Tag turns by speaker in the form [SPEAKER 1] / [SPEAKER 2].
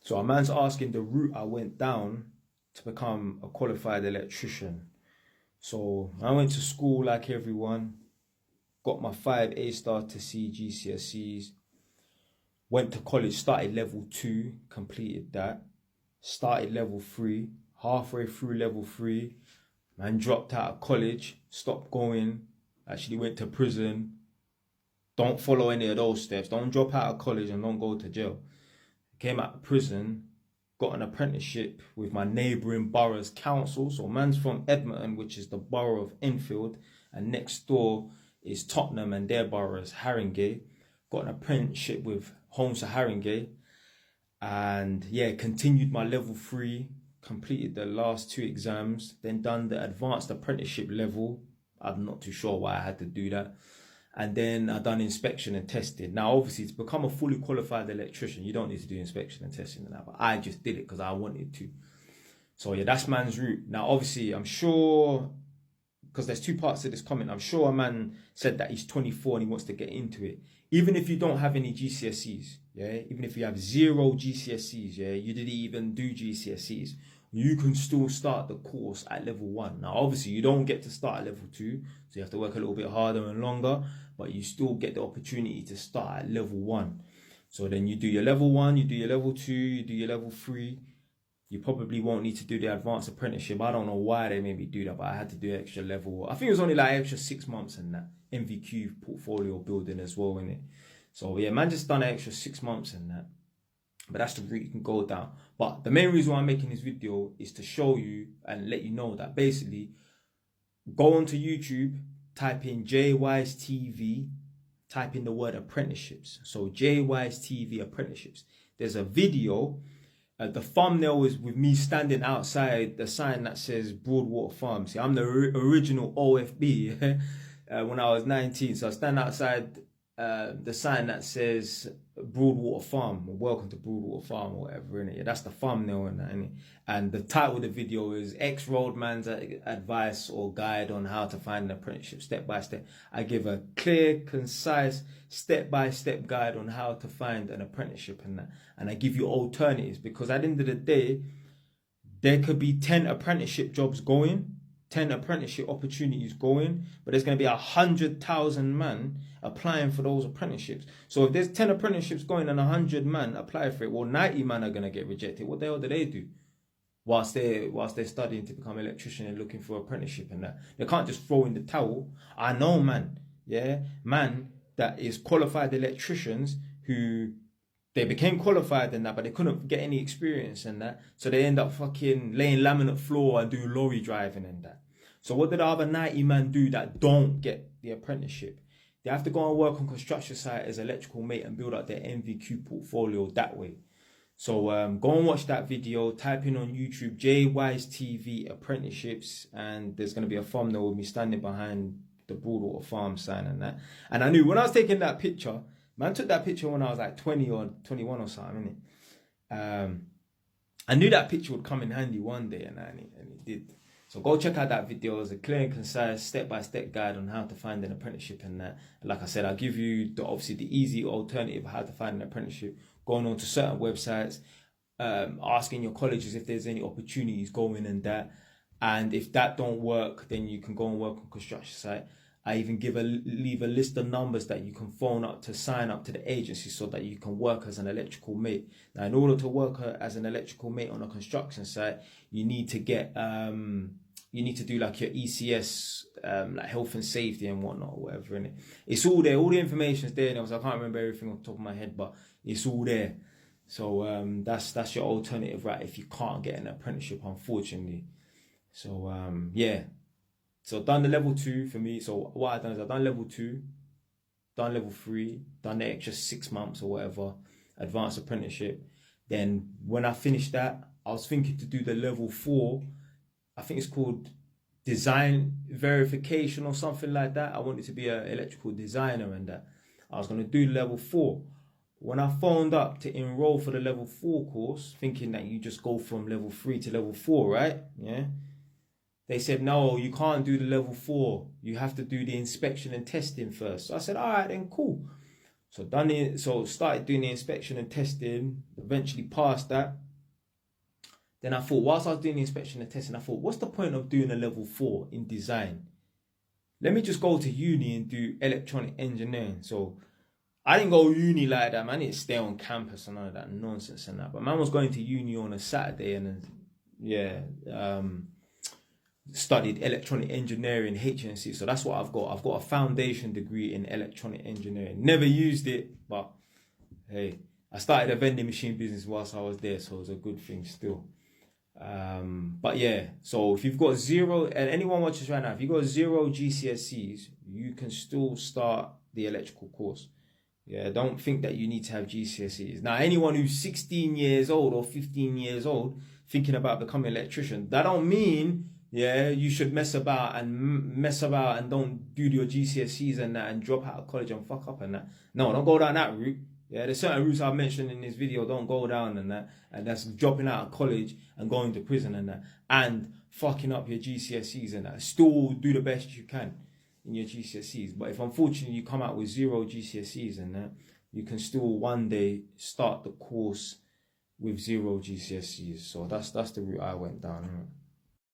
[SPEAKER 1] So a man's asking the route I went down to become a qualified electrician. So I went to school like everyone, got my 5 A-star to C GCSEs, went to college, started level 2, completed that, started level 3, halfway through level 3, man dropped out of college, stopped going, actually went to prison. Don't follow any of those steps. Don't drop out of college and don't go to jail. Came out of prison, got an apprenticeship with my neighbouring borough's council. So man's from Edmonton, which is the borough of Enfield, and next door is Tottenham and their borough is Haringey. Got an apprenticeship with Holmes to Haringey, and yeah, continued my level 3, completed the last 2 exams, then done the advanced apprenticeship level. I'm not too sure why I had to do that. And then I done inspection and testing. Now, obviously, to become a fully qualified electrician, you don't need to do inspection and testing and that, but I just did it because I wanted to. So yeah, that's man's route. Now, obviously, I'm sure, because there's 2 parts to this comment, I'm sure a man said that he's 24 and he wants to get into it. Even if you don't have any GCSEs, yeah, even if you have 0 GCSEs, yeah, you didn't even do GCSEs, you can still start the course at level 1. Now, obviously, you don't get to start at level 2, so you have to work a little bit harder and longer, but you still get the opportunity to start at level 1. So then you do your level 1, you do your level 2, you do your level 3. You probably won't need to do the advanced apprenticeship. I don't know why they made me do that, but I had to do extra level. I think it was only like extra 6 months in that MVQ portfolio building as well, innit? So yeah, man just done an extra 6 months in that. But that's the route you can go down. But the main reason why I'm making this video is to show you and let you know that basically, go onto YouTube, type in JWise TV, type in the word apprenticeships. So JWise TV apprenticeships. There's a video. The thumbnail is with me standing outside the sign that says Broadwater Farm. See, I'm the original OFB when I was 19. So I stand outside the sign that says Broadwater Farm, or welcome to Broadwater Farm, or whatever, innit? Yeah, that's the thumbnail and that, innit? And the title of the video is Ex-Roadman's Advice or Guide on How to Find an Apprenticeship Step by Step. I give a clear, concise, step-by-step guide on how to find an apprenticeship and that. And I give you alternatives, because at the end of the day, there could be 10 apprenticeship jobs going, 10 apprenticeship opportunities going, but there's going to be 100,000 man applying for those apprenticeships. So if there's 10 apprenticeships going and 100 man apply for it, well, 90 man are going to get rejected. What the hell do they do whilst they're studying to become an electrician and looking for apprenticeship and that? They can't just throw in the towel. I know man that is qualified electricians who they became qualified in that, but they couldn't get any experience in that. So they end up fucking laying laminate floor and do lorry driving and that. So what did the other 90 man do that don't get the apprenticeship? They have to go and work on construction site as electrical mate and build up their MVQ portfolio that way. So go and watch that video. Type in on YouTube JWise TV apprenticeships, and there's going to be a thumbnail with me standing behind the Broadwater Farm sign and that. And I knew when I was taking that picture, man took that picture when I was like 20 or 21 or something, innit? I knew that picture would come in handy one day, and it did. So go check out that video. It's a clear and concise step-by-step guide on how to find an apprenticeship and that. And like I said, I'll give you obviously the easy alternative of how to find an apprenticeship, going on to certain websites, asking your colleges if there's any opportunities going and that. And if that don't work, then you can go and work on construction site. I even leave a list of numbers that you can phone up to sign up to the agency so that you can work as an electrical mate. Now, in order to work as an electrical mate on a construction site, you need to get you need to do like your ECS, like health and safety and whatnot, or whatever, innit? It's all there. All the information is there. And I can't remember everything off the top of my head, but it's all there. So that's your alternative, right? If you can't get an apprenticeship, unfortunately. So yeah. So done the level 2 for me. So what I've done is I've done level 2, done level 3, done the extra 6 months or whatever, advanced apprenticeship. Then when I finished that, I was thinking to do the level 4. I think it's called design verification or something like that. I wanted to be an electrical designer and that. I was going to do level 4. When I phoned up to enroll for the level 4 course, thinking that you just go from level 3 to level 4, right? Yeah. They said, no, you can't do the level 4. You have to do the inspection and testing first. So I said, all right, then cool. So done it. So started doing the inspection and testing. Eventually passed that. Then I thought, whilst I was doing the inspection and testing, I thought, what's the point of doing a level 4 in design? Let me just go to uni and do electronic engineering. So I didn't go uni like that, man. I didn't stay on campus and all of that nonsense and that. But man was going to uni on a Saturday and studied electronic engineering, HNC. So that's what I've got. I've got a foundation degree in electronic engineering. Never used it, but hey, I started a vending machine business whilst I was there, so it was a good thing still. But yeah, so if you've got 0, and anyone watches right now, if you've got 0 GCSEs, you can still start the electrical course. Yeah, don't think that you need to have GCSEs. Now, anyone who's 16 years old or 15 years old thinking about becoming an electrician, that don't mean you should mess about and don't do your GCSEs and that and drop out of college and fuck up and that. No, don't go down that route. Yeah, there's certain routes I've mentioned in this video, don't go down and that. And that's dropping out of college and going to prison and that. And fucking up your GCSEs and that. Still do the best you can in your GCSEs. But if unfortunately you come out with 0 GCSEs and that, you can still one day start the course with 0 GCSEs. So that's the route I went down.